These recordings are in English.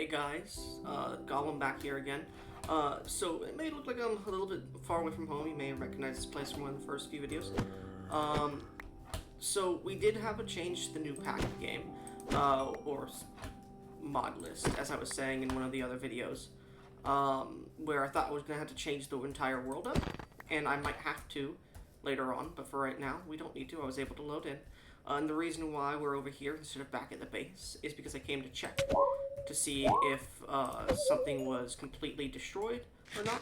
Hey guys, Goblin back here again. So it may look like I'm a little bit far away from home. You may recognize this place from one of the first few videos. So we did have a change to the Newpack game, or mod list, as I was saying in one of the other videos, where I thought I was going to have to change the entire world up, and I might have to later on, but for right now, we don't need to. I was able to load in. And the reason why we're over here instead of back at the base is because I came to check to see if something was completely destroyed or not,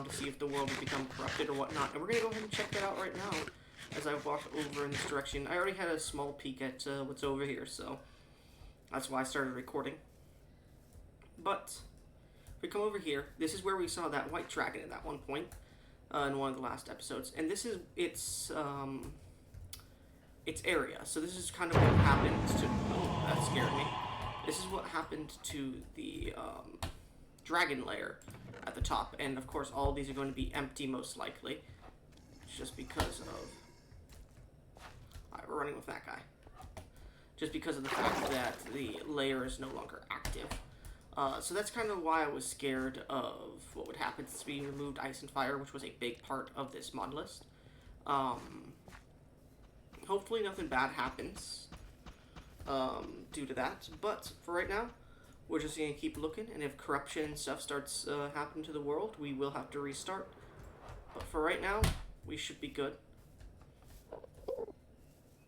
to see if the world had become corrupted or whatnot. And we're going to go ahead and check that out right now as I walk over in this direction. I already had a small peek at what's over here, so that's why I started recording. But if we come over here, this is where we saw that white dragon at that one point in one of the last episodes. And this is its area. So this is kind of what happened to... Oh, that scared me. This is what happened to the dragon lair at the top. And of course, all of these are going to be empty most likely. Just because of... Alright, we're running with that guy. Just because of the fact that the lair is no longer active. So that's kind of why I was scared of what would happen since we removed ice and fire, which was a big part of this mod list. Hopefully nothing bad happens due to that, but for right now, we're just going to keep looking, and if corruption and stuff starts happening to the world, we will have to restart. But for right now, we should be good.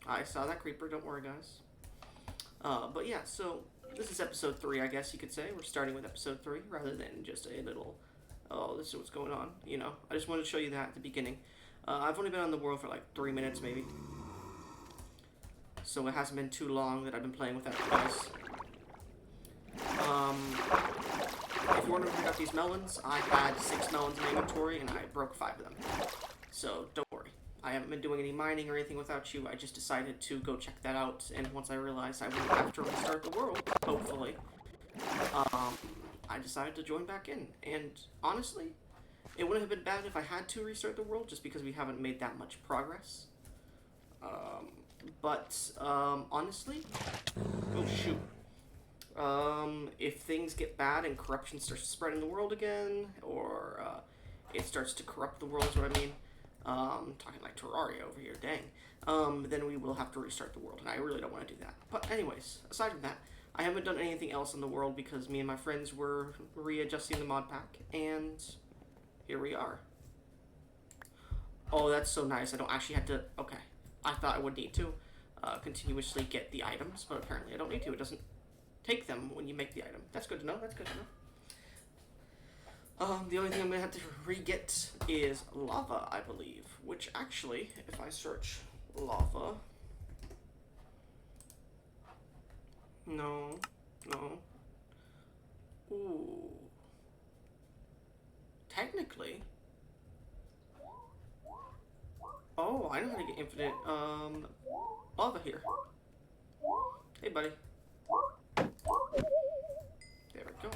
I saw that creeper, don't worry guys. But yeah, so this is episode 3, I guess you could say. We're starting with episode 3, rather than just a little, oh, this is what's going on, you know. I just wanted to show you that at the beginning. I've only been on the world for like 3 minutes, maybe. So it hasn't been too long that I've been playing with that device. If you wonder if I got these melons, I had 6 melons in my inventory and I broke 5 of them. So don't worry. I haven't been doing any mining or anything without you. I just decided to go check that out, and once I realized I wouldn't have to restart the world, hopefully, I decided to join back in. And honestly, it wouldn't have been bad if I had to restart the world, just because we haven't made that much progress. Honestly, oh shoot. If things get bad and corruption starts to spread in the world again, or it starts to corrupt the world is what I mean, talking like Terraria over here, dang, then we will have to restart the world, and I really don't want to do that. But anyways, aside from that, I haven't done anything else in the world because me and my friends were readjusting the mod pack, and here we are. Oh, that's so nice. I don't actually have to... Okay. I thought I would need to continuously get the items, but apparently I don't need to. It doesn't take them when you make the item. That's good to know. That's good to know. The only thing I'm going to have to re-get is lava, I believe. Which actually, if I search lava... No. Ooh. Technically... Oh, I know how to get infinite, lava here. Hey, buddy. There we go.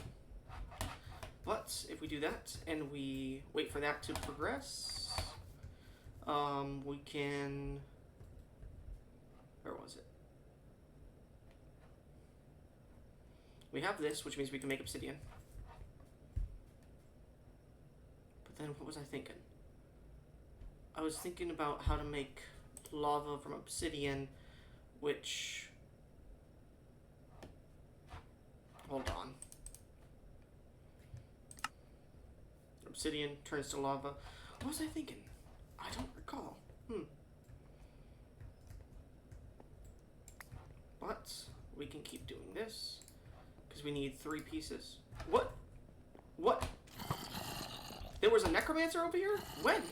But, if we do that, and we wait for that to progress, we can... Where was it? We have this, which means we can make obsidian. But then, what was I thinking? I was thinking about how to make lava from obsidian, which... Hold on. Obsidian turns to lava. What was I thinking? I don't recall. But we can keep doing this, because we need 3 pieces. What? What? There was a necromancer over here? When?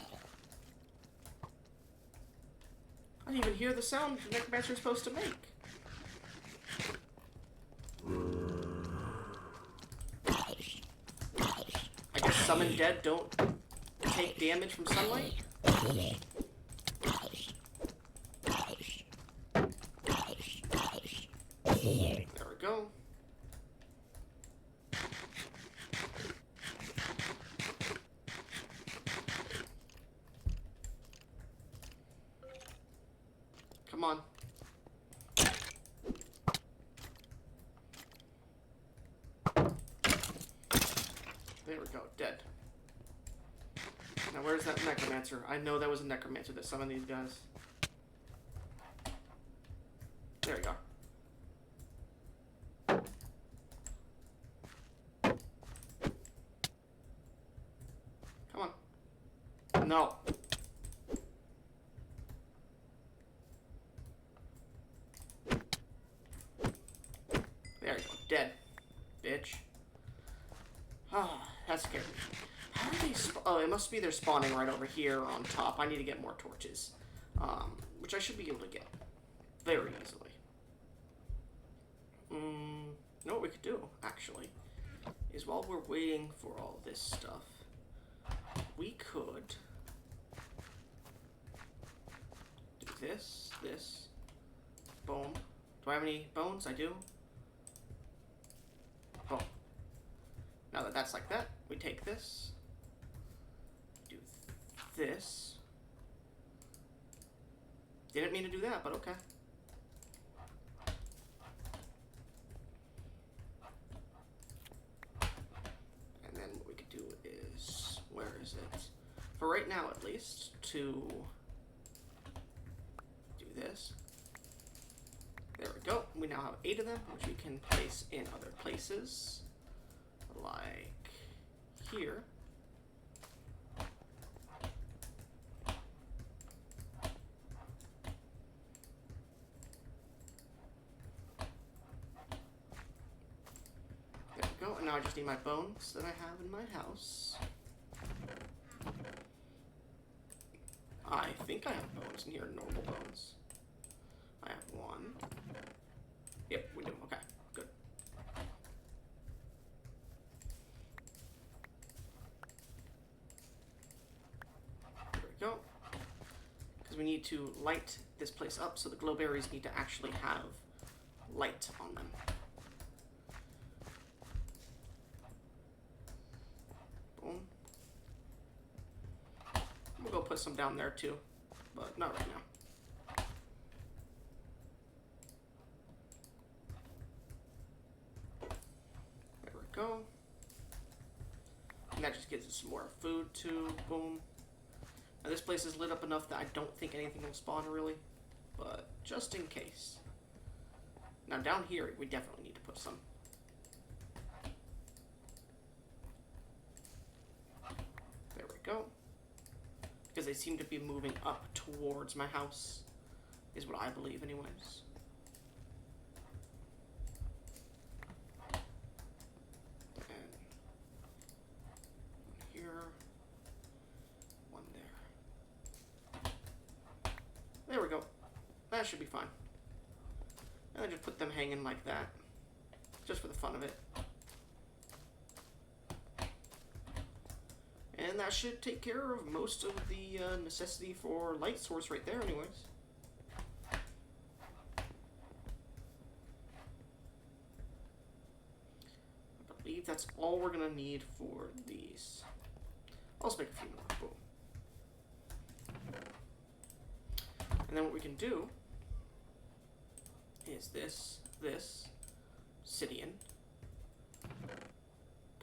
I didn't even hear the sound the necromancer is supposed to make. I guess summoned dead don't take damage from sunlight? There we go. Come on. There we go. Dead. Now, where's that necromancer? I know that was a necromancer that summoned these guys. There we go. Come on. No. There you go. Dead. Bitch. Ah, that scared me. How are they oh, it must be they're spawning right over here on top. I need to get more torches. Which I should be able to get very easily. You know what we could do, actually, is while we're waiting for all this stuff, we could do this, boom. Do I have any bones? I do. Boom. Now that that's like that, we take this, do this. Didn't mean to do that, but okay. And then what we could do is, where is it? For right now, at least, to do this. There we go. We now have 8 of them, which we can place in other places, like here. There we go. And now I just need my bones that I have in my house. I think I have bones in here, normal bones. I have 1. Yep, we do. Okay, good. There we go. Because we need to light this place up, so the glowberries need to actually have light on them. Boom. We'll go put some down there too, but not right now. Go. And that just gives us some more food too. Boom. Now this place is lit up enough that I don't think anything will spawn really, but just in case. Now down here we definitely need to put some. There we go. Because they seem to be moving up towards my house, is what I believe anyways. There we go. That should be fine. And I just put them hanging like that, just for the fun of it. And that should take care of most of the necessity for light source right there anyways. I believe that's all we're going to need for these. I'll just make a few more. Boom. And then what we can do is this obsidian,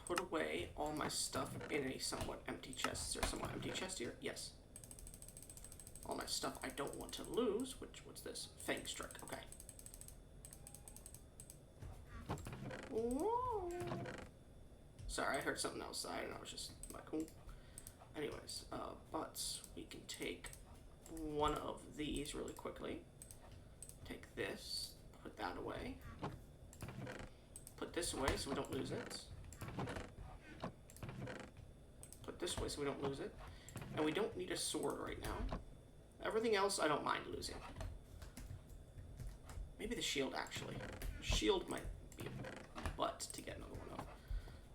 put away all my stuff in a somewhat empty chest. Is there a somewhat empty chest here? Yes. All my stuff I don't want to lose, what's this? Fang Strike, okay. Whoa. Sorry, I heard something outside and I was just like, oh. Anyways, but we can take one of these really quickly. Take this, put that away. Put this away so we don't lose it. Put this away so we don't lose it. And we don't need a sword right now. Everything else I don't mind losing. Maybe the shield actually. Shield might be a butt to get another one up.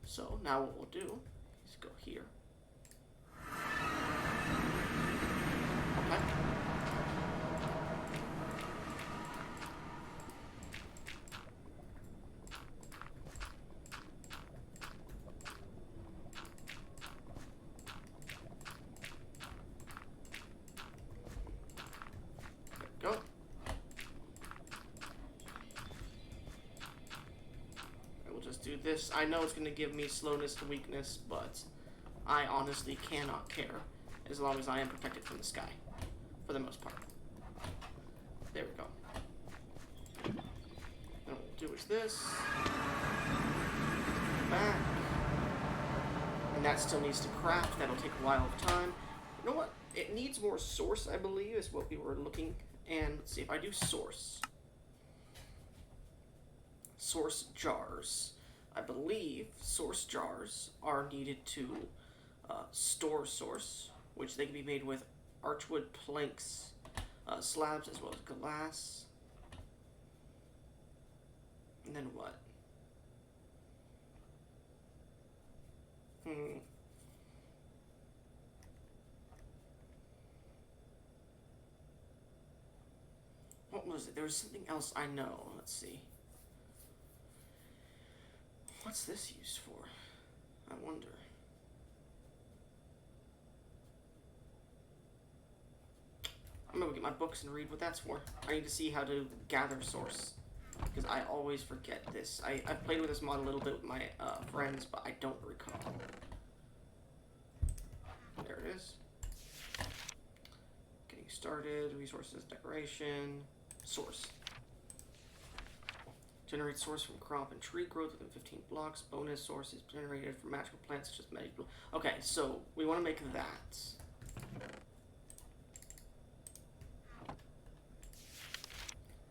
So now what we'll do is go here. Okay. There we go. I will just do this. I know it's going to give me slowness to weakness, but I honestly cannot care as long as I am protected from the sky, for the most part. There we go. And what we'll do is this. Back. And that still needs to craft. That'll take a while of time. You know what? It needs more source, I believe, is what we were looking. And let's see if I do source. Source jars. I believe source jars are needed to store source, which they can be made with archwood planks, slabs, as well as glass. And then what? What was it? There was something else I know. Let's see. What's this used for? I wonder. I'm gonna go get my books and read what that's for. I need to see how to gather source, because I always forget this. I've played with this mod a little bit with my friends, but I don't recall. There it is. Getting started, resources, decoration, source. Generate source from crop and tree growth within 15 blocks. Bonus sources generated from magical plants such as magic. Okay, so we want to make that.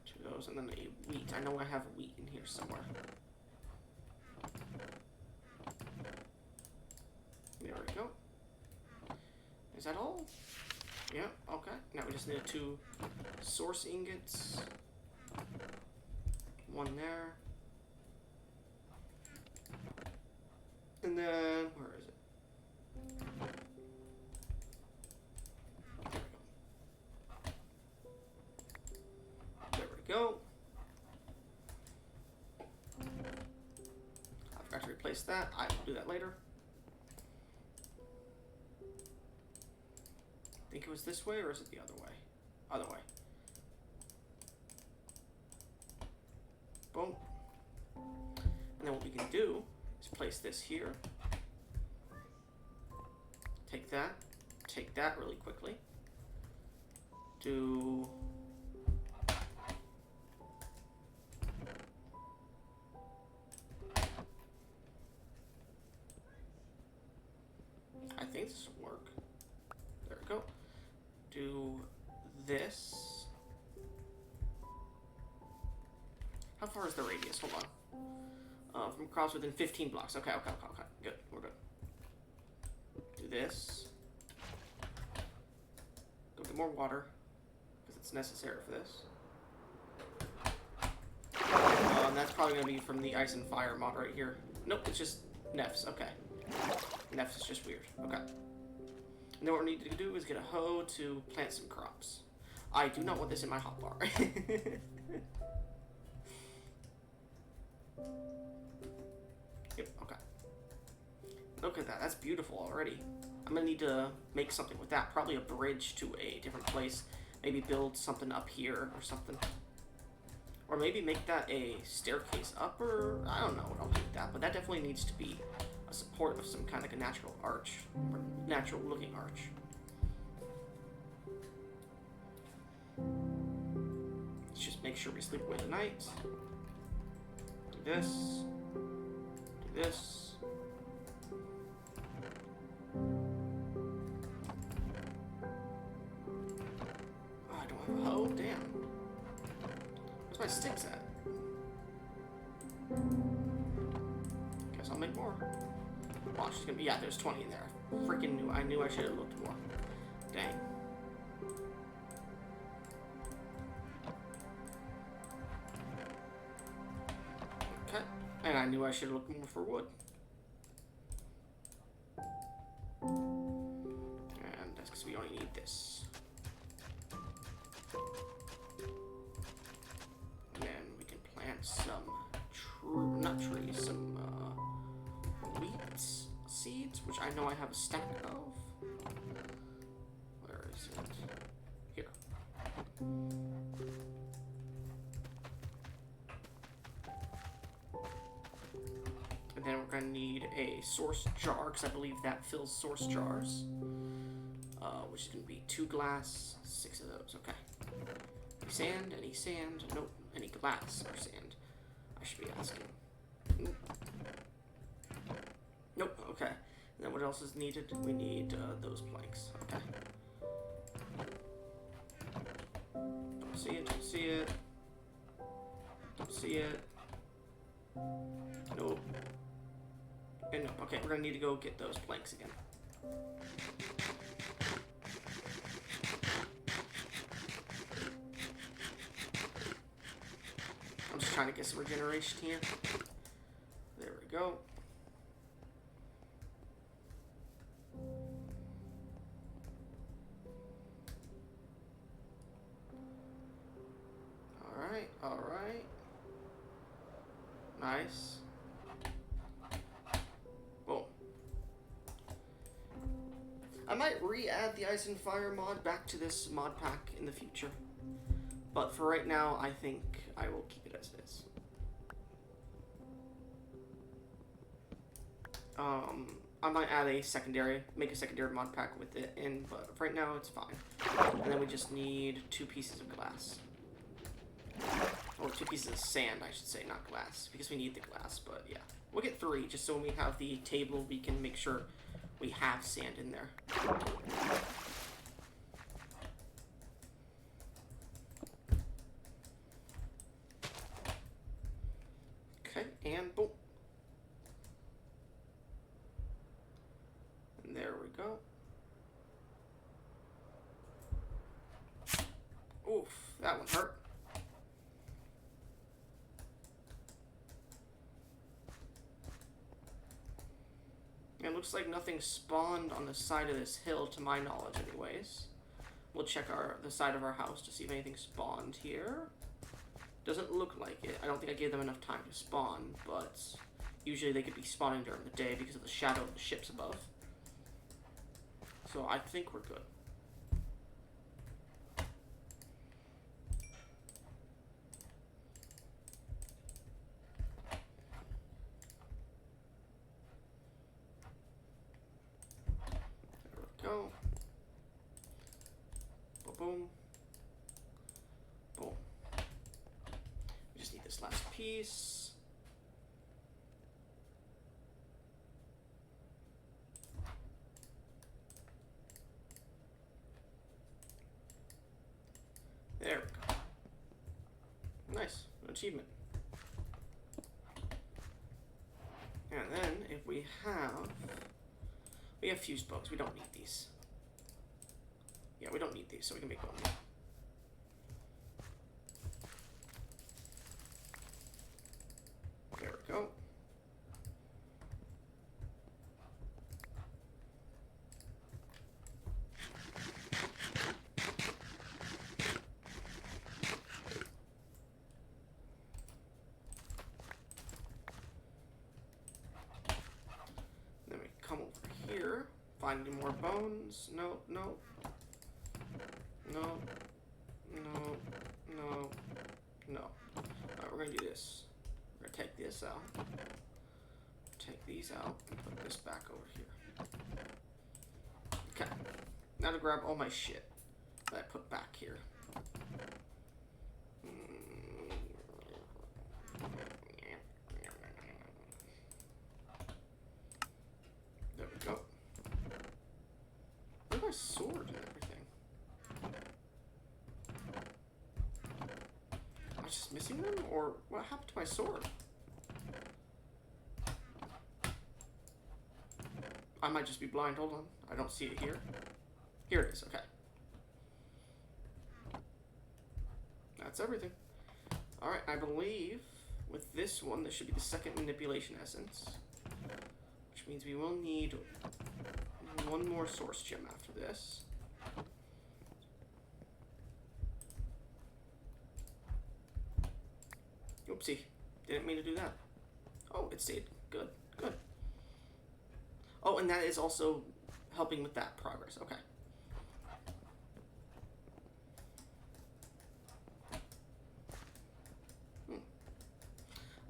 Two of those, and then a wheat. I know I have wheat in here somewhere. There we go. Is that all? Yeah, okay. Now we just need 2 source ingots. One there. And then, where is it? There we go. I forgot to replace that. I will do that later. I think it was this way, or is it the other way? Other way. Boom. And then what we can do is place this here. Take that really quickly. Do I think this will work. There we go. Do this. How far is the radius? Hold on. From crops within 15 blocks. Okay. Good. We're good. Do this. Go get more water, because it's necessary for this. And that's probably going to be from the Ice and Fire mod right here. Nope, it's just Nefs. Okay. Nefs is just weird. Okay. And then what we need to do is get a hoe to plant some crops. I do not want this in my hotbar. Yep, okay. Look at that, that's beautiful already. I'm gonna need to make something with that. Probably a bridge to a different place. Maybe build something up here or something. Or maybe make that a staircase up, or I don't know what I'll do with that. But that definitely needs to be a support of some kind of a natural arch, or natural looking arch. Let's just make sure we sleep away the night. Do this. Do this. Oh, I don't have a hoe? Damn. Where's my sticks at? Guess I'll make more. Watch, it's gonna be, yeah, there's 20 in there. Freaking knew, I knew I should have looked more. Dang. Okay, and I knew I should have looked more for wood. And that's because we only need this. And then we can plant some, not trees, some wheat seeds, which I know I have a stack of. Where is it? Here. And then we're going to need a source jar, because I believe that fills source jars. Which is going to be 2 glass, 6 of those. Okay. Any sand? Any sand? Nope. Any glass or sand? I should be asking. Nope. Okay. And then what else is needed? We need those planks. Okay. Don't see it. Don't see it. Don't see it. Nope. And nope. Okay, we're gonna need to go get those planks again. I'm just trying to get some regeneration here. There we go. Alright, alright. Nice. Boom. I might re-add the Ice and Fire mod back to this mod pack in the future. But for right now, I think I will keep it as it is. I might add a secondary, make a secondary mod pack with it in, but right now it's fine. And then we just need 2 pieces of glass. Or 2 pieces of sand, I should say, not glass, because we need the glass, but yeah. We'll get 3, just so when we have the table, we can make sure we have sand in there. Okay, and boom. And there we go. Oof, that one hurt. It looks like nothing spawned on the side of this hill, to my knowledge anyways. We'll check the side of our house to see if anything spawned here. Doesn't look like it. I don't think I gave them enough time to spawn, but usually they could be spawning during the day because of the shadow of the ships above. So I think we're good. Go. Boom. Boom. We just need this last piece. There we go. Nice. An achievement. And then if we have fuse bows. We don't need these. Yeah, we don't need these, so we can make one more. There we go. Then we come over here. Find any more bones? No, no. No. No. No. No. Alright, we're gonna do this. We're gonna take this out. Take these out and put this back over here. Okay. Now to grab all my shit that I put back here. There we go. Where's my sword and everything? Am I just missing them? Or what happened to my sword? I might just be blind. Hold on. I don't see it here. Here it is. Okay. That's everything. Alright, I believe with this one, this should be the second manipulation essence. Which means we will need one more source gem after this. Oopsie. Didn't mean to do that. Oh, it stayed. Good. Good. Oh, and that is also helping with that progress. Okay.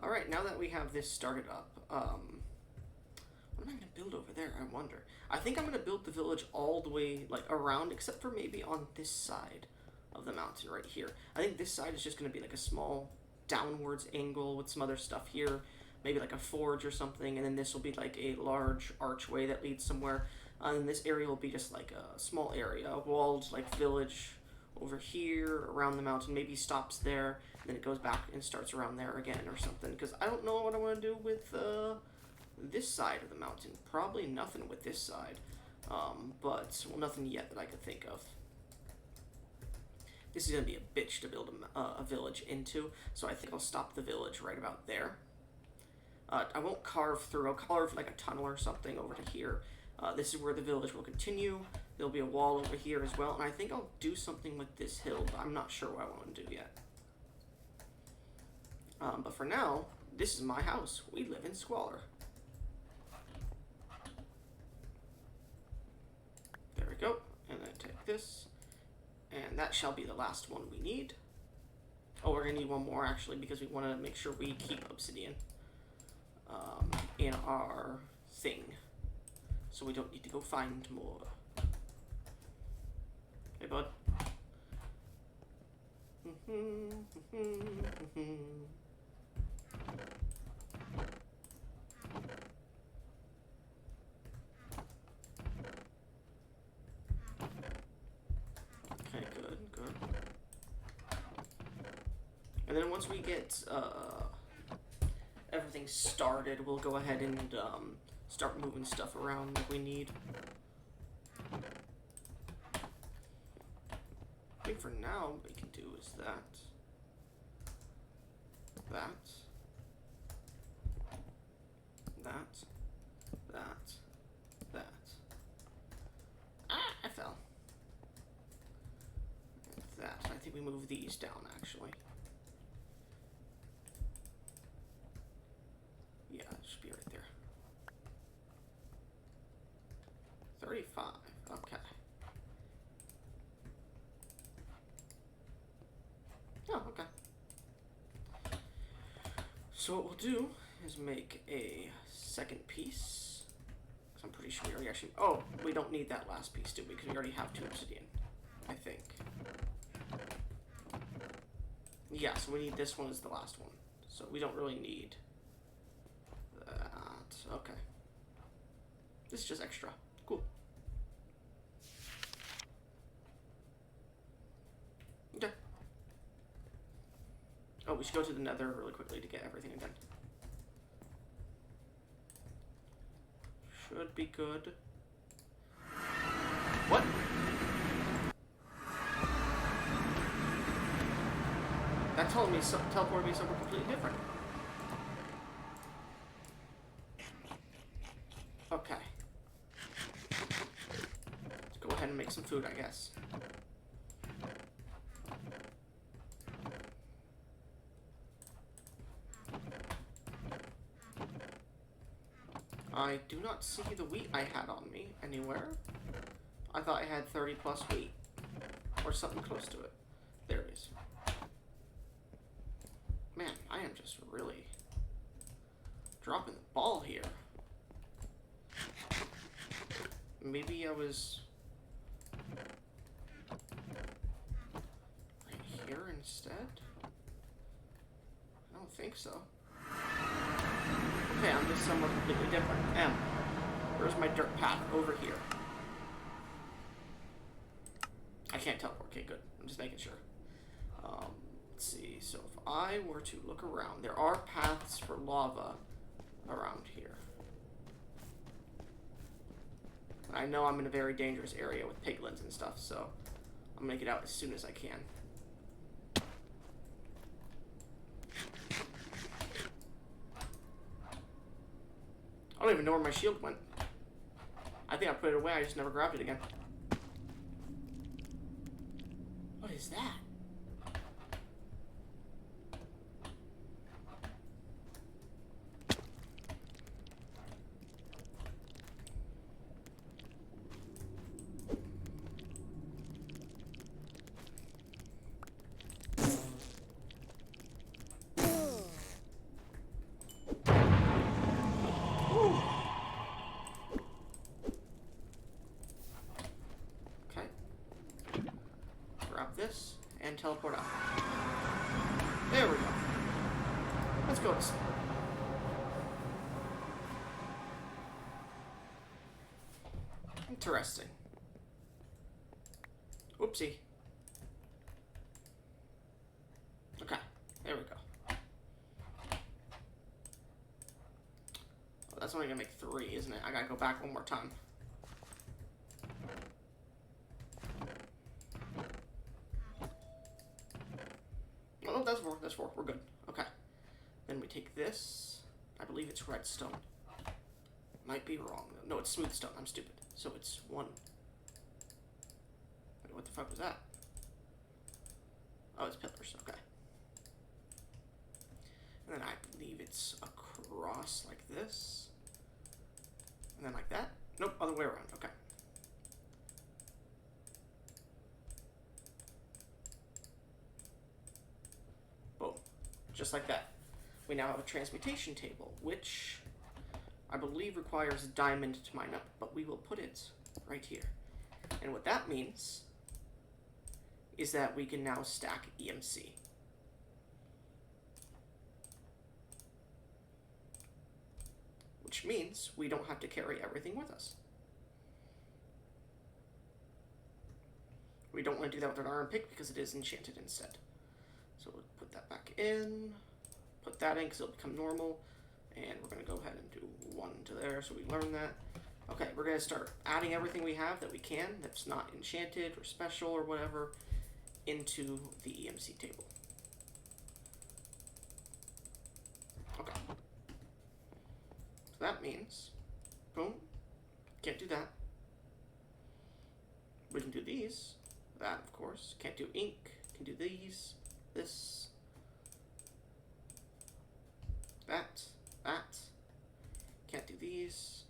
Alright, now that we have this started up, what am I going to build over there, I wonder? I think I'm going to build the village all the way, like, around, except for maybe on this side of the mountain right here. I think this side is just going to be, like, a small downwards angle with some other stuff here. Maybe, like, a forge or something, and then this will be, like, a large archway that leads somewhere. And this area will be just, like, a small area, a walled, like, village over here, around the mountain. Maybe stops there, and then it goes back and starts around there again or something. Because I don't know what I want to do with, this side of the mountain. Probably nothing with this side. But, well, nothing yet that I could think of. This is going to be a bitch to build a village into, so I think I'll stop the village right about there. I won't carve through. I'll carve like a tunnel or something over to here. This is where the village will continue. There'll be a wall over here as well, and I think I'll do something with this hill, but I'm not sure what I want to do yet. But for now, this is my house. We live in squalor. There we go. And then take this. And that shall be the last one we need. Oh, we're going to need one more, actually, because we want to make sure we keep obsidian in our thing. So we don't need to go find more. Hey, bud. Okay, good, good. And then once we get everything started, we'll go ahead and start moving stuff around that we need. I think for now, what we can do is that. Ah, I fell. And that. I think we move these down, actually. Yeah, it should be right there. 35. Okay. Oh, okay. So what we'll do is make a second piece. Because I'm pretty sure we already actually... Oh, we don't need that last piece, do we? Because we already have 2 obsidian, I think. Yeah, so we need this one as the last one. So we don't really need that. Okay. This is just extra. Cool. Okay. Oh, we should go to the nether really quickly to get everything again. Should be good. What? That told me teleported me somewhere completely different. Okay. Let's go ahead and make some food, I guess. I do not see the wheat I had on me anywhere. I thought I had 30 plus wheat. Or something close to it. There it is. Man, I am just really dropping the ball here. Maybe I was right here instead? I don't think so. Okay, I'm just somewhere completely different. Where's my dirt path? Over here. I can't teleport. Okay, good. I'm just making sure. Let's see. So if I were to look around, there are paths for lava around here. I know I'm in a very dangerous area with piglins and stuff, so I'm gonna get out as soon as I can. I don't even know where my shield went. I think I put it away, I just never grabbed it again. What is that? go this way. Interesting. Oopsie. Okay, there we go. Oh, that's only gonna make 3, isn't it? I gotta go back one more time. Oh, that's 4. That's 4. We're good. Okay. Then we take this. I believe it's redstone. Might be wrong. No, it's smooth stone. I'm stupid. So it's 1. Wait, what the fuck was that? Oh, it's pillars. Okay. And then I believe it's across like this. And then like that. Nope, other way around. Okay. Boom. Just like that. We now have a transmutation table, which I believe requires a diamond to mine up, but we will put it right here. And what that means is that we can now stack EMC. Which means we don't have to carry everything with us. We don't want to do that with an iron pick because it is enchanted instead. So we'll put that back in, put that in because it'll become normal, and we're going to go ahead and do 1 to there so we learn that. Okay, we're going to start adding everything we have that we can, that's not enchanted or special or whatever, into the EMC table. Okay. So that means, boom, can't do that. We can do these, that of course, can't do ink, can do these, this, that, can't do these,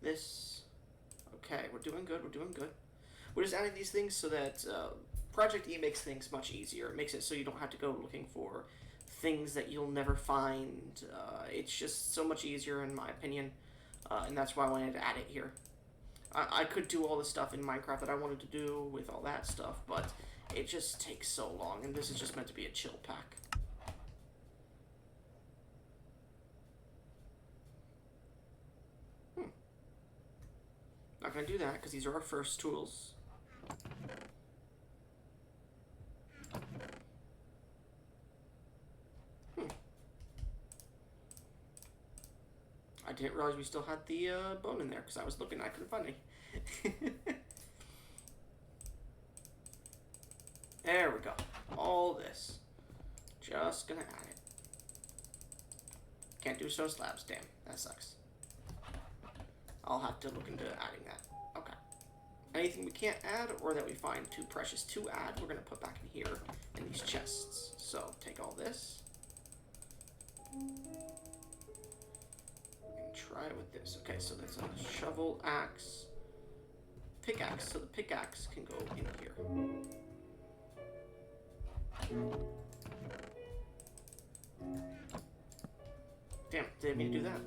this. Okay, we're doing good, we're doing good. We're just adding these things so that Project E makes things much easier. It makes it so you don't have to go looking for things that you'll never find. It's just so much easier in my opinion, and that's why I wanted to add it here. I could do all the stuff in Minecraft that I wanted to do with all that stuff, but it just takes so long, and this is just meant to be a chill pack. Not gonna do that because these are our first tools. I didn't realize we still had the bone in there because I was looking, I couldn't find any. There we go. All this. Just gonna add it. Can't do stone slabs. Damn, that sucks. I'll have to look into adding that. Okay. Anything we can't add or that we find too precious to add, we're gonna put back in here in these chests. So take all this. Try it with this. Okay, so that's a shovel, axe, pickaxe. So the pickaxe can go in here. Damn, didn't mean to do that.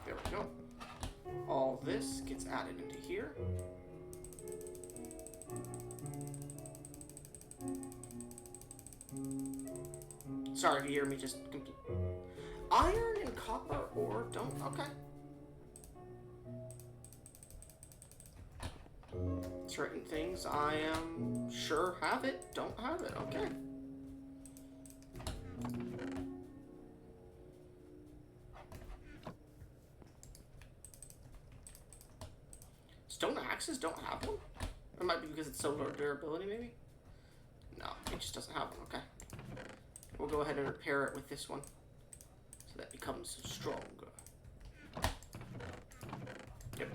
There we go. All this gets added into here. Sorry if you hear me just iron and copper ore don't. Okay. Certain things I am sure have it, don't have it. Okay. Stone axes don't have them? It might be because it's so low durability, maybe? No, it just doesn't have one. Okay. We'll go ahead and repair it with this one so that it becomes stronger. Yep.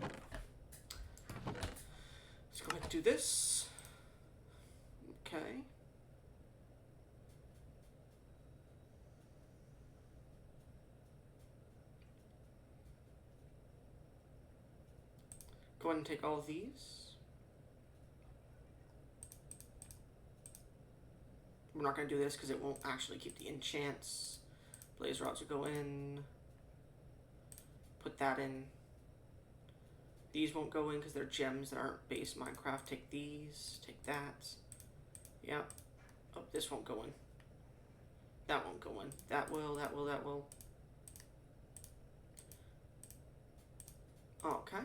Let's go ahead and do this. Okay. Go ahead and take all of these. We're not going to do this because it won't actually keep the enchants. Blaze rods will go in. Put that in. These won't go in because they're gems that aren't base Minecraft. Take these. Take that. Yep. Oh, this won't go in. That won't go in. That will, that will, that will. Okay.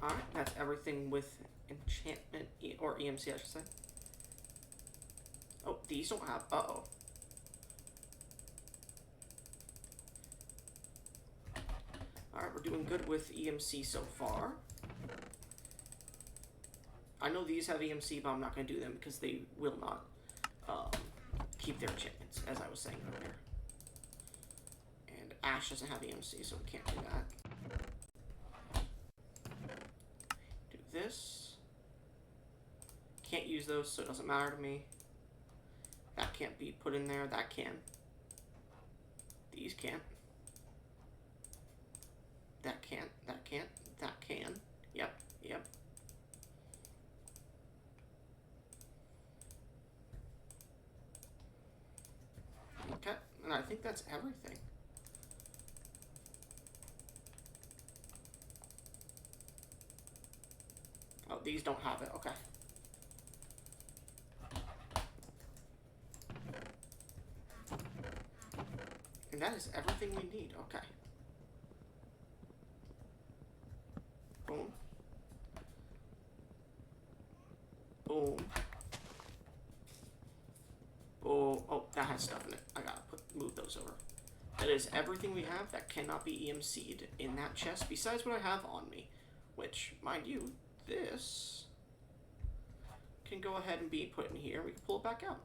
Alright, that's everything with enchantment, or EMC, I should say. Oh, these don't have, uh-oh. Alright, we're doing good with EMC so far. I know these have EMC, but I'm not going to do them because they will not keep their enchantments, as I was saying earlier. And Ash doesn't have EMC, so we can't do that. Do this. Can't use those, so it doesn't matter to me. That can't be put in there. That can. These can't. That can't. That can't. That can. Yep. Yep. Okay. And I think that's everything. Oh, these don't have it. Okay. And that is everything we need. Okay. Boom. Boom. Oh, oh, that has stuff in it. I gotta move those over. That is everything we have that cannot be EMC'd in that chest, besides what I have on me. Which, mind you, this can go ahead and be put in here. We can pull it back out.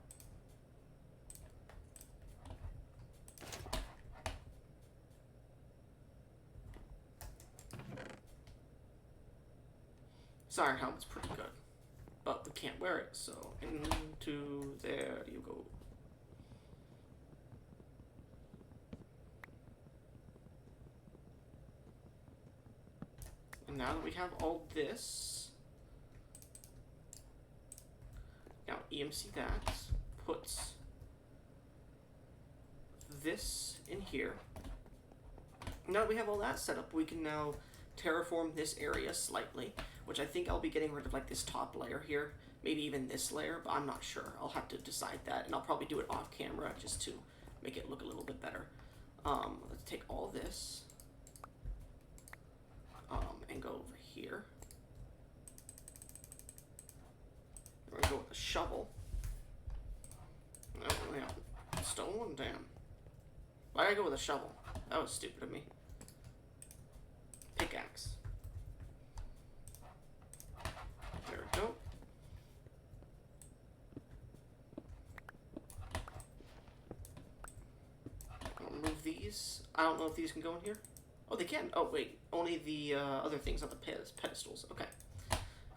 Sorry, helmet's pretty good, but we can't wear it, so into there you go. And now that we have all this, now EMC that, puts this in here. Now that we have all that set up, we can now terraform this area slightly, which I think I'll be getting rid of like this top layer here, maybe even this layer, but I'm not sure. I'll have to decide that, and I'll probably do it off camera just to make it look a little bit better. Let's take all this and go over here. We're gonna go with a shovel. Oh yeah, stone one, damn. Why did I go with a shovel? That was stupid of me. Pickaxe. There we go. I'll remove these. I don't know if these can go in here. Oh, they can. Oh, wait. Only the other things on the pedestals. Okay.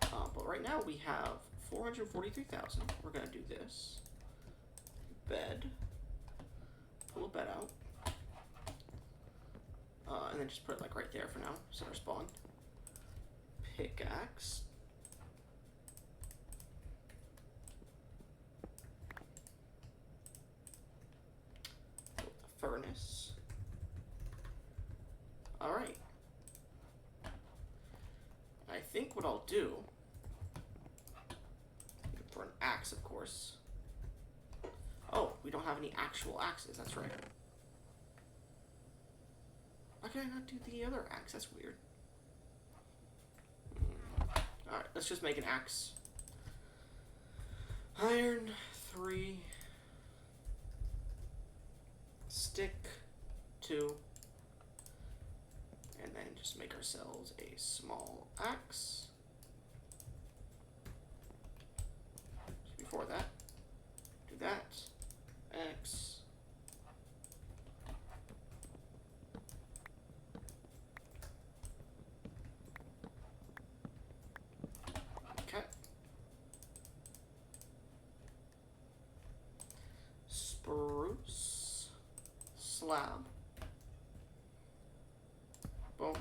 But right now we have 443,000. We're going to do this. Bed. Pull a bed out. And then just put it like right there for now. Set our spawn. Pickaxe. Furnace. Alright. I think what I'll do, for an axe, of course. Oh, we don't have any actual axes, that's right. Why can I not do the other axe? That's weird. Alright, let's just make an axe. Iron, 3. Stick, 2. And then just make ourselves a small axe. Before that, do that. X. Okay. Spruce. Slab. Boom.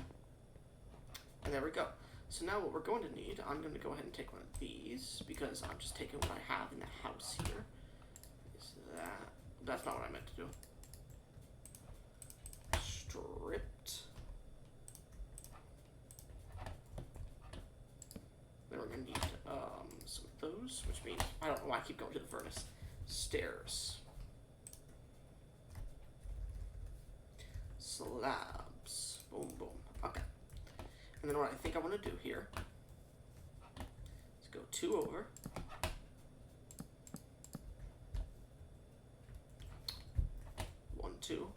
And there we go. So now what we're going to need, I'm going to go ahead and take one of these, because I'm just taking what I have in the house here. Is that... That's not what I meant to do. Stripped. some of those, which means I don't know why I keep going to the furnace. Stairs. Slabs. Boom, boom. Okay. And then what I think I want to do here is go 2 over. One, 2.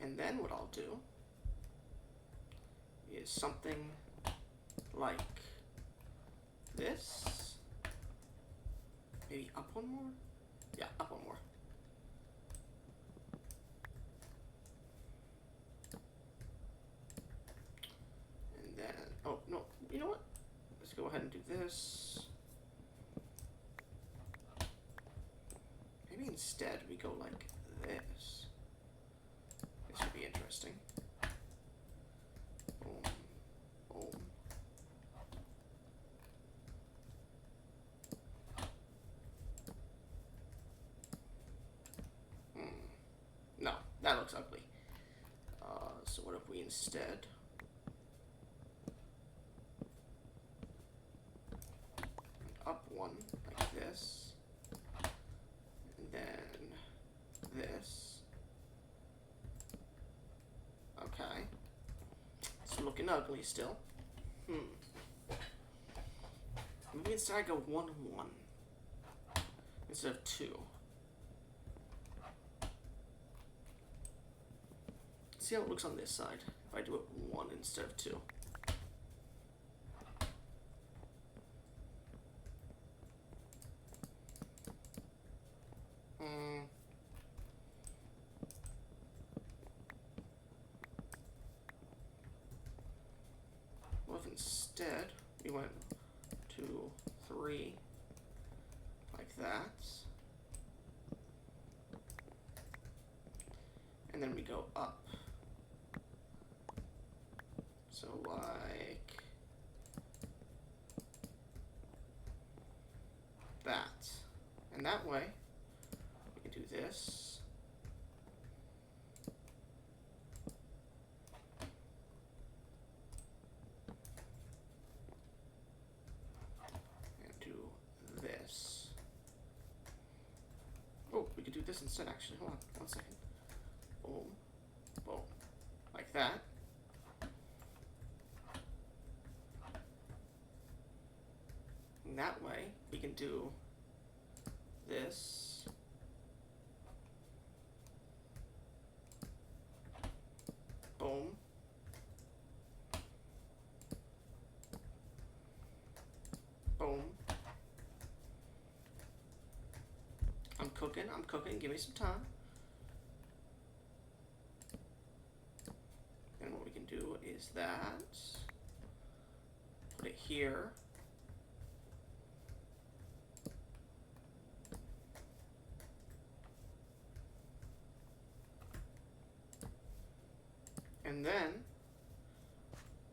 And then what I'll do is something like this. Maybe up one more? Yeah, up one more. And then, oh, no, you know what? Let's go ahead and do this. Maybe instead we go like this. This would be interesting. Boom, boom. No, that looks ugly. So what if we instead up one like this, and then this. Okay. It's looking ugly still. Maybe instead I go 1, 1 instead of 2. See how it looks on this side if I do it 1 instead of 2. What if instead we went 2, 3 like that, and then we go up. So like that. And that way we can do this. And do this. Oh, we could do this instead actually. Hold on, 1 second. Boom. Boom. Like that. And that way, we can do this. Boom. Boom. I'm cooking, give me some time. And what we can do is that. Put it here. And then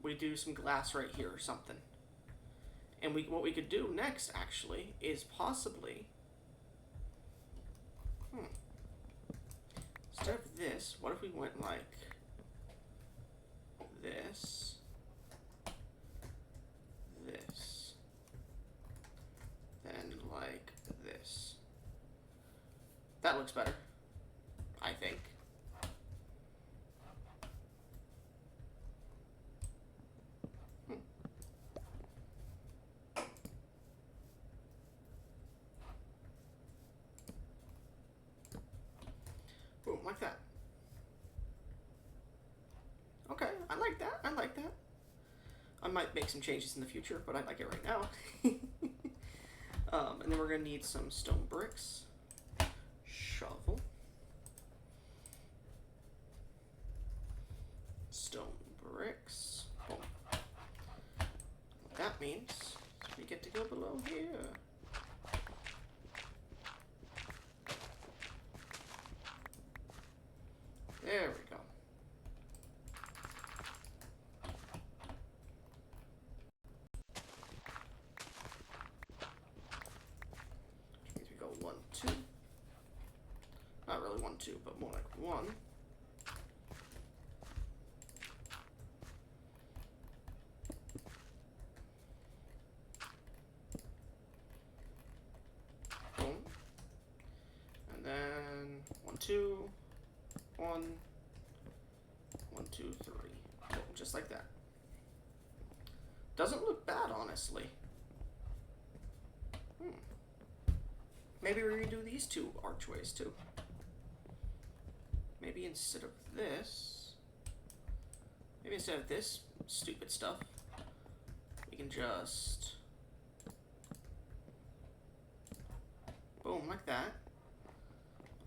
we do some glass right here or something. And what we could do next actually is possibly instead of this, what if we went like this, this, then like this. That looks better, I think. Boom, like that. Okay, I like that. I like that. I might make some changes in the future, but I like it right now. And then we're gonna need some stone bricks, shovel, stone bricks. Boom. What that means is we get to go below here. There we go. Which means we go 1, 2. Not really 1, 2, but more like 1. 2, 1, 1, 2, 3. Boom, just like that. Doesn't look bad, honestly. Maybe we redo these 2 archways too. Maybe instead of this, stupid stuff, we can just boom, like that.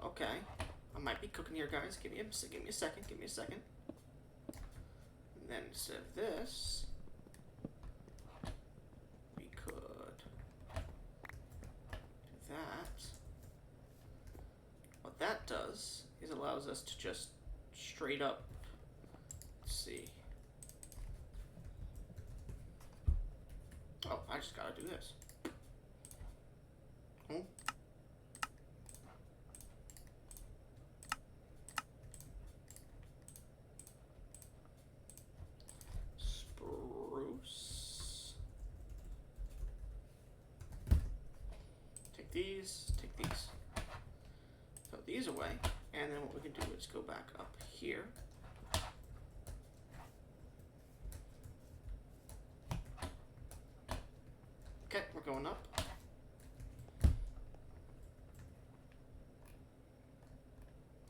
Okay, I might be cooking here, guys. Give me a second. And then instead of this, we could do that. What that does is allows us to just straight up, let's see. Oh, I just gotta do this. Oh. Spruce. Take these. Throw these away. And then what we can do is go back up here. Okay, we're going up.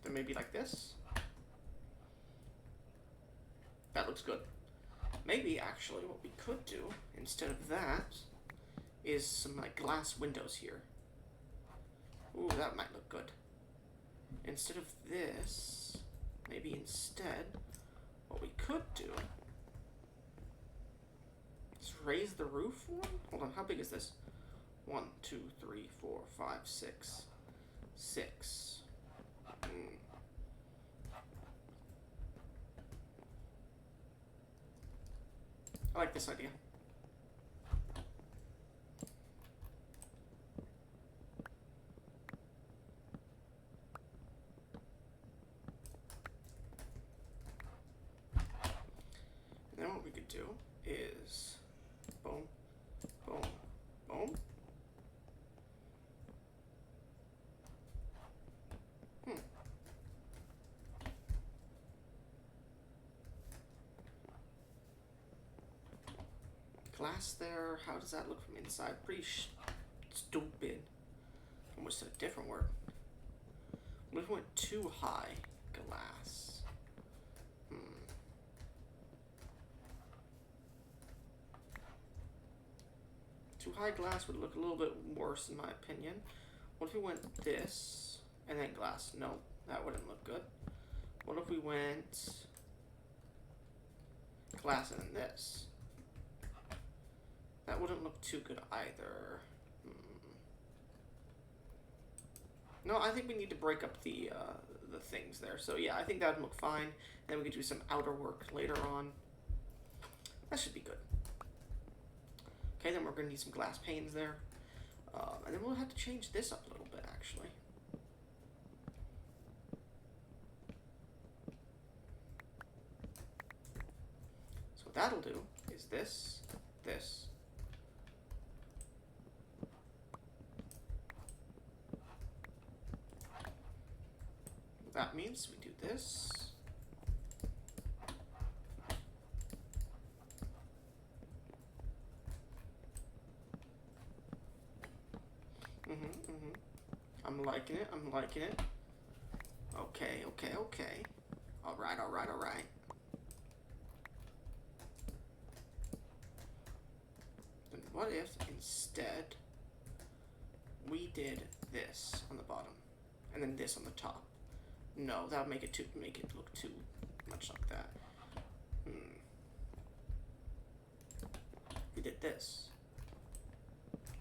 Then maybe like this. That looks good. Maybe actually what we could do instead of that is some like glass windows here. Ooh, that might look good. Instead of this, maybe instead, what we could do is raise the roof one. Hold on, how big is this? 1, 2, 3, 4, 5, 6. 6. I like this idea. And then what we could do is boom, boom, boom. Glass there. How does that look from inside? Pretty stupid. Almost a different word. What if we went too high? Glass. Too high glass would look a little bit worse in my opinion. What if we went this and then glass? No, that wouldn't look good. What if we went glass and then this? That wouldn't look too good either. No, I think we need to break up the things there. So yeah, I think that would look fine. Then we could do some outer work later on. That should be good. Okay, then we're going to need some glass panes there. And then we'll have to change this up a little bit, actually. So what that'll do is this. That means we do this. I'm liking it. Okay. All right. Then what if instead we did this on the bottom and then this on the top? No, that would make it look too much like that. We did this.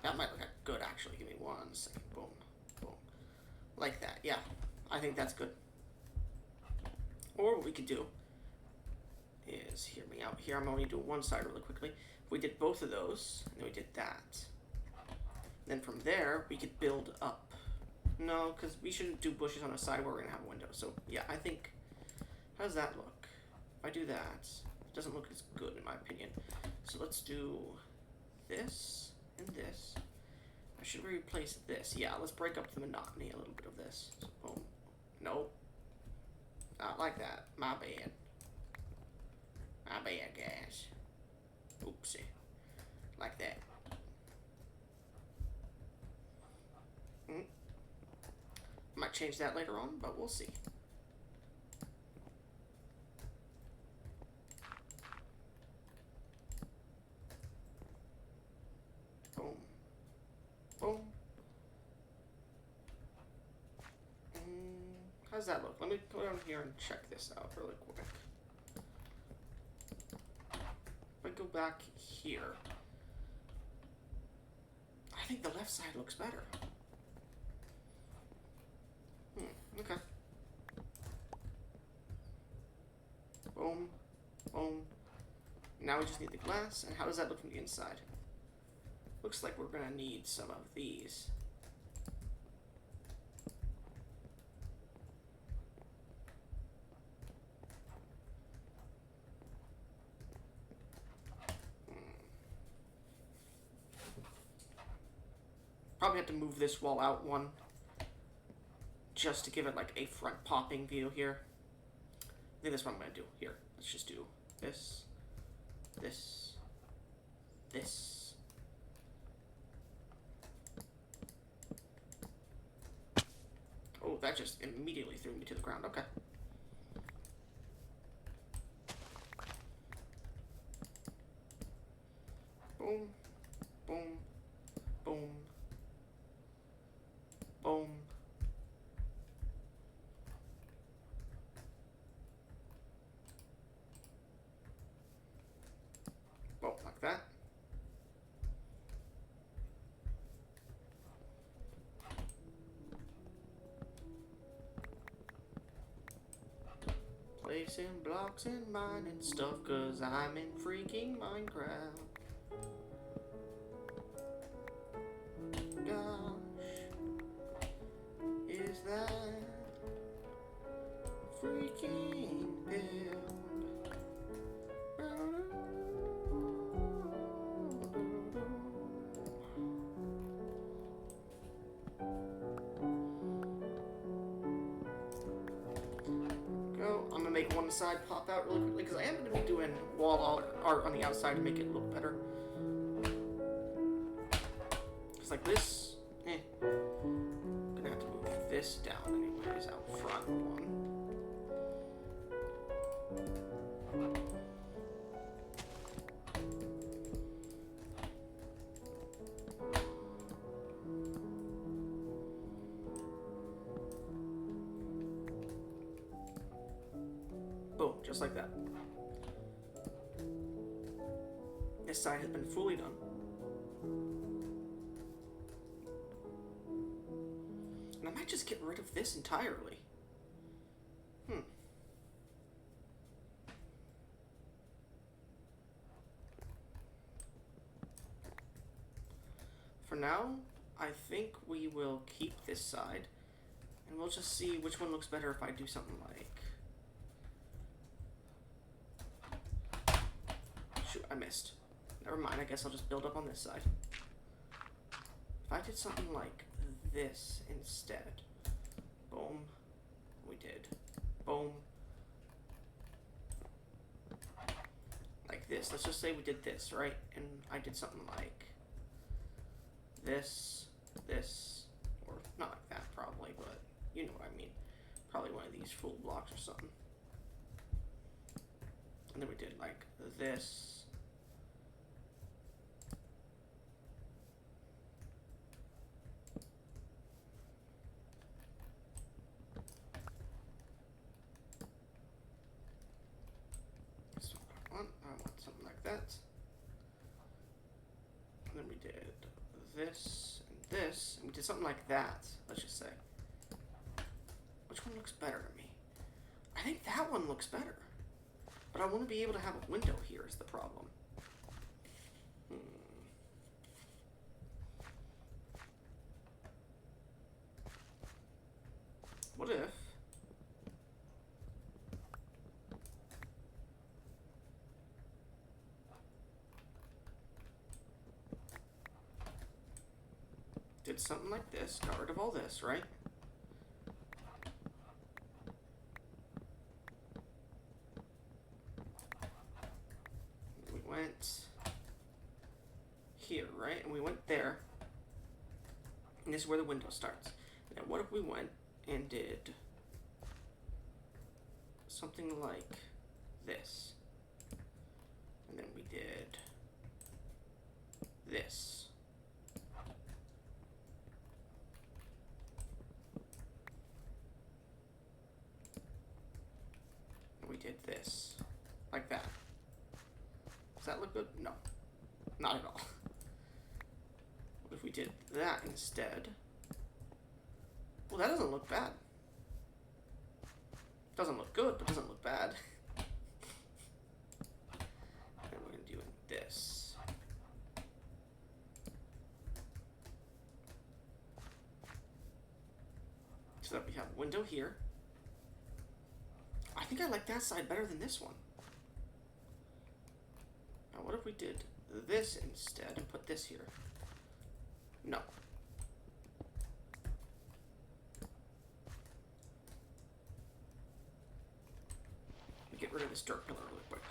That might look good, actually. Give me 1 second. Boom. Like that. Yeah, I think that's good. Or what we could do is, hear me out here. I'm only doing one side really quickly. If we did both of those, and then we did that. Then from there, we could build up. No, because we shouldn't do bushes on a side where we're going to have a window. So, yeah, I think... How does that look? If I do that, it doesn't look as good, in my opinion. So let's do this and this. Should we replace this? Yeah, let's break up the monotony a little bit of this. So boom, Nope. Not like that. My bad. My bad, guys. Oopsie. Like that. Might change that later on, but we'll see. Boom. Boom. How does that look? Let me go down here and check this out really quick. If I go back here, I think the left side looks better. Okay. Boom. Boom. Now we just need the glass. And how does that look from the inside? Looks like we're gonna need some of these. Probably have to move this wall out one, just to give it like a front popping view here. I think that's what I'm gonna do. Here, let's just do this, this, this. Oh, that just immediately threw me to the ground. Okay. Boom, boom, boom, boom. Boom, like that. Placing blocks in mine and stuff, 'cause I'm in freaking Minecraft. Gosh, is that freaking build? Go. I'm gonna make one side pop out really quickly because I am gonna be doing wall art on the outside to make it look better. Just like this. Gonna have to move this down anyways, out front one. Boom, just like that. This side has been fully done. And I might just get rid of this entirely. For now, I think we will keep this side. And we'll just see which one looks better if I do something like... Shoot, I missed. Never mind, I guess I'll just build up on this side. If I did something like this instead. Boom. We did. Boom. Like this. Let's just say we did this, right? And I did something like this, this, or not like that probably, but you know what I mean. Probably one of these full blocks or something. And then we did like this. I want something like that. And then we did this and this, and we did something like that, let's just say. Which one looks better to me? I think that one looks better. But I want to be able to have a window here is the problem. What if... did something like this, got rid of all this, right? we went there, and this is where the window starts. Now, what if we went and did something like this, and then we did this. And we did this, like that. Does that look good? No, not at all. What if we did that instead? Well, that doesn't look bad. Doesn't look good, but doesn't look bad. And we're doing this. So that we have a window here. I think I like that side better than this one. Now, what if we did this instead and put this here? No. Get rid of this dirt pillar really quick.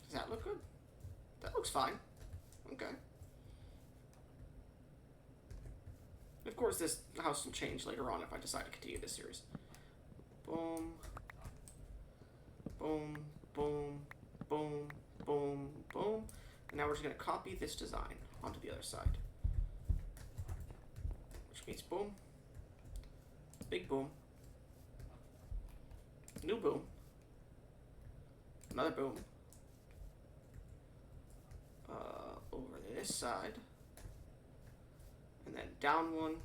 Does that look good? That looks fine. Okay. Of course, this house will change later on if I decide to continue this series. Boom. Boom. Boom. Boom. Boom. Boom. And now we're just going to copy this design onto the other side. Which means boom. Big boom. New boom. Another boom. Over this side. And then down one.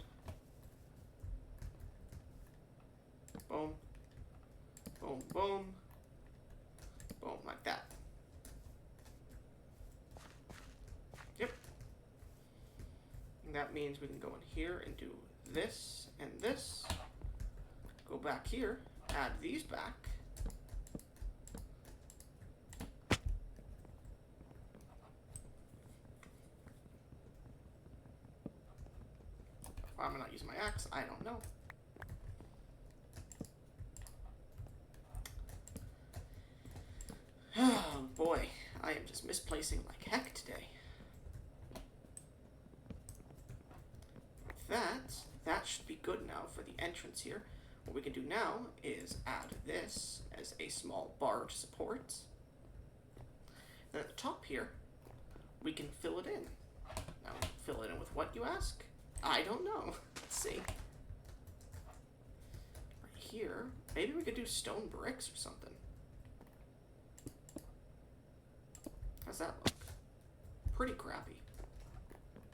Boom. Boom, boom. Boom, like that. Yep. And that means we can go in here and do this and this. Go back here, add these back. Why am I not using my axe? I don't know. Oh boy, I am just misplacing like heck today. That should be good now for the entrance here. What we can do now is add this as a small bar to support. And at the top here, we can fill it in. Now, fill it in with what, you ask? I don't know. Let's see. Right here, maybe we could do stone bricks or something. How's that look? Pretty crappy.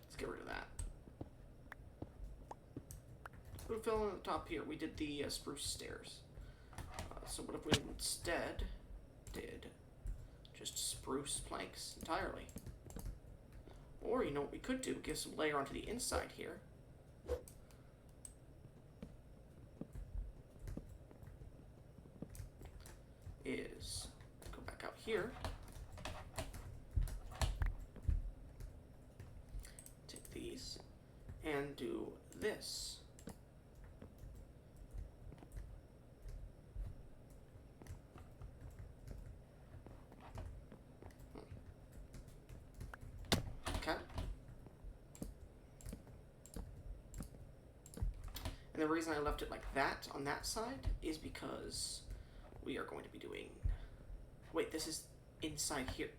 Let's get rid of that. We'll fill in the top here. We did the spruce stairs. So what if we instead did just spruce planks entirely? Or, you know what we could do? Give some layer onto the inside here. Is go back out here. Take these and do this. And the reason I left it like that on that side is because we are going to be doing... Wait, this is inside here.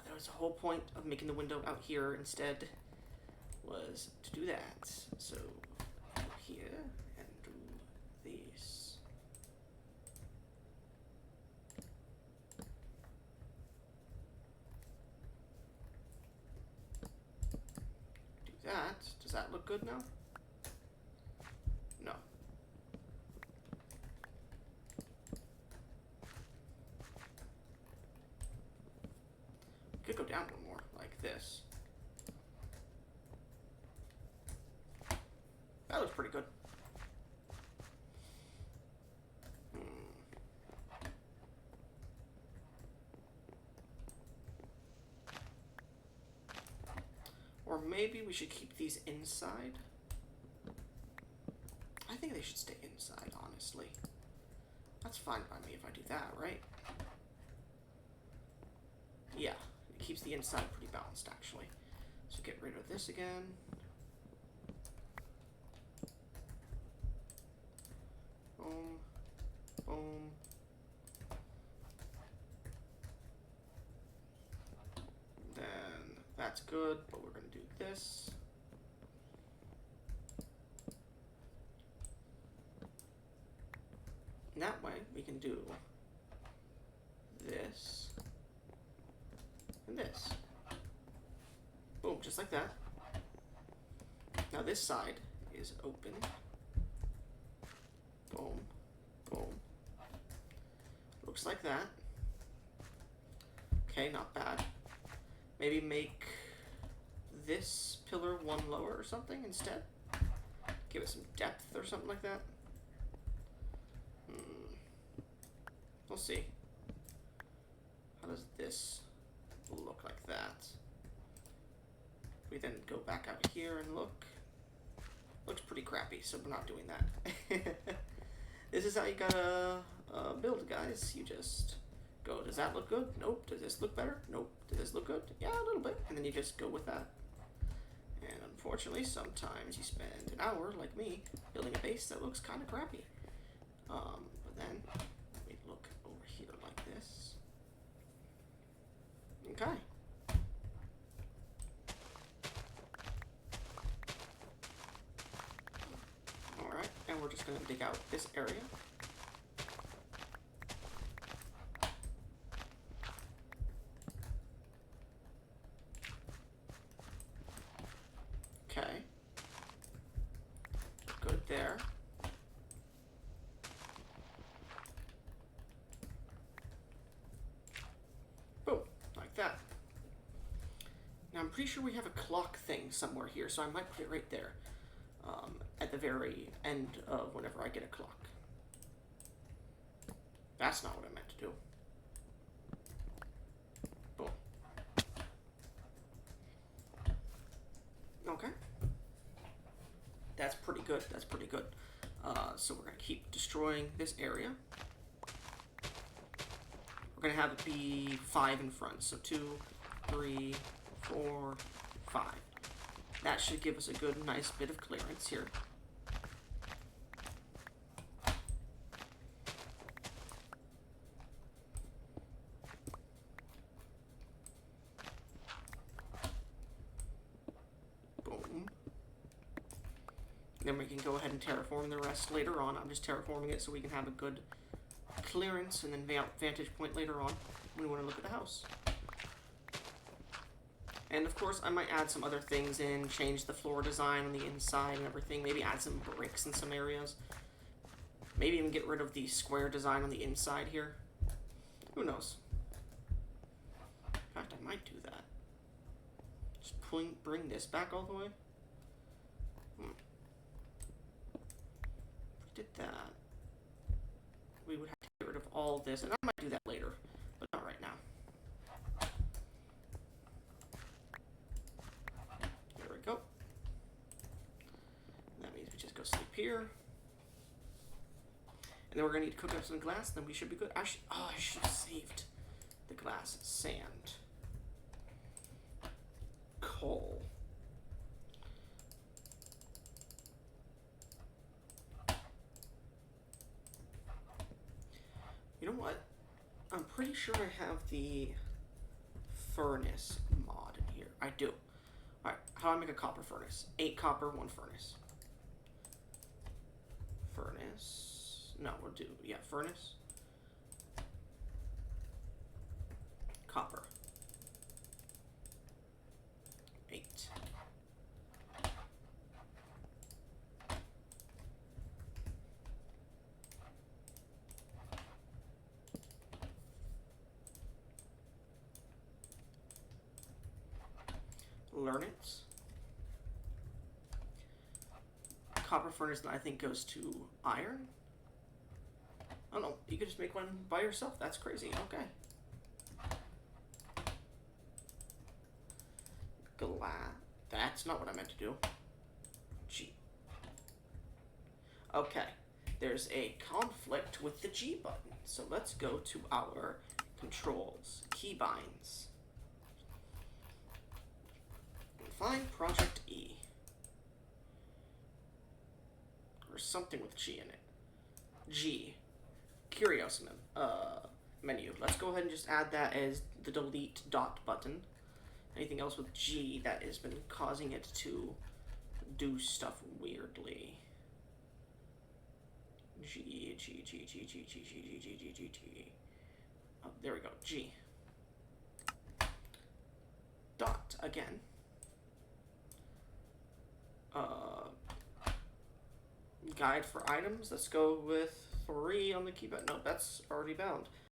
That was the whole point of making the window out here instead, was to do that. So, go here and do this. Do that. Does that look good now? No. Could go down one more, like this. That looks pretty good. Or maybe we should keep these inside. I think they should stay inside, honestly. That's fine by me if I do that, right? keeps the inside pretty balanced, actually. So get rid of this again. Boom. Boom. Then that's good, but we're going to do this. And that way we can do this and this. Boom, just like that. Now this side is open. Boom, boom. Looks like that. Okay, not bad. Maybe make this pillar one lower or something instead. Give it some depth or something like that. We'll see. How does this look like that? We then go back out here and look. Looks pretty crappy, so we're not doing that. This is how you gotta build, guys. You just go, does that look good? Nope. Does this look better? Nope. Does this look good? Yeah, a little bit. And then you just go with that. And unfortunately, sometimes you spend an hour, like me, building a base that looks kind of crappy. But then we look over here like this. Okay. Alright, and we're just going to dig out this area. Okay. Good there. Boom, like that. Now I'm pretty sure we have a clock thing somewhere here, so I might put it right there. At the very end of whenever I get a clock. That's not what I meant to do. Boom. Okay. That's pretty good. That's pretty good. So we're going to keep destroying this area. We're going to have it be 5 in front. So 2, 3, 4, 5. That should give us a good, nice bit of clearance here. Boom. Then we can go ahead and terraform the rest later on. I'm just terraforming it so we can have a good clearance and then vantage point later on when we want to look at the house. And of course, I might add some other things in, change the floor design on the inside and everything. Maybe add some bricks in some areas. Maybe even get rid of the square design on the inside here. Who knows? In fact, I might do that. Just bring this back all the way. If we did that, we would have to get rid of all this. And I might do that later, but not right now. Go. That means we just go sleep here. And then we're going to need to cook up some glass, then we should be good. I should have saved the glass. Sand. Coal. You know what? I'm pretty sure I have the furnace mod in here. I do. Alright, how do I make a copper furnace? 8 copper, 1 furnace. Furnace. No, we'll do, yeah, furnace. Copper. 8. Learn it. Copper furnace, I think, goes to iron. Oh no, you could just make one by yourself. That's crazy. Okay. Glass. That's not what I meant to do. G. Okay. There's a conflict with the G button. So let's go to our controls. Keybinds. Find Project E. Or something with G in it. G. Curious menu. Let's go ahead and just add that as the delete dot button. Anything else with G that has been causing it to do stuff weirdly. G. Oh, there we go. G. Dot again. Guide for items. Let's go with 3 on the keypad. No, that's already bound.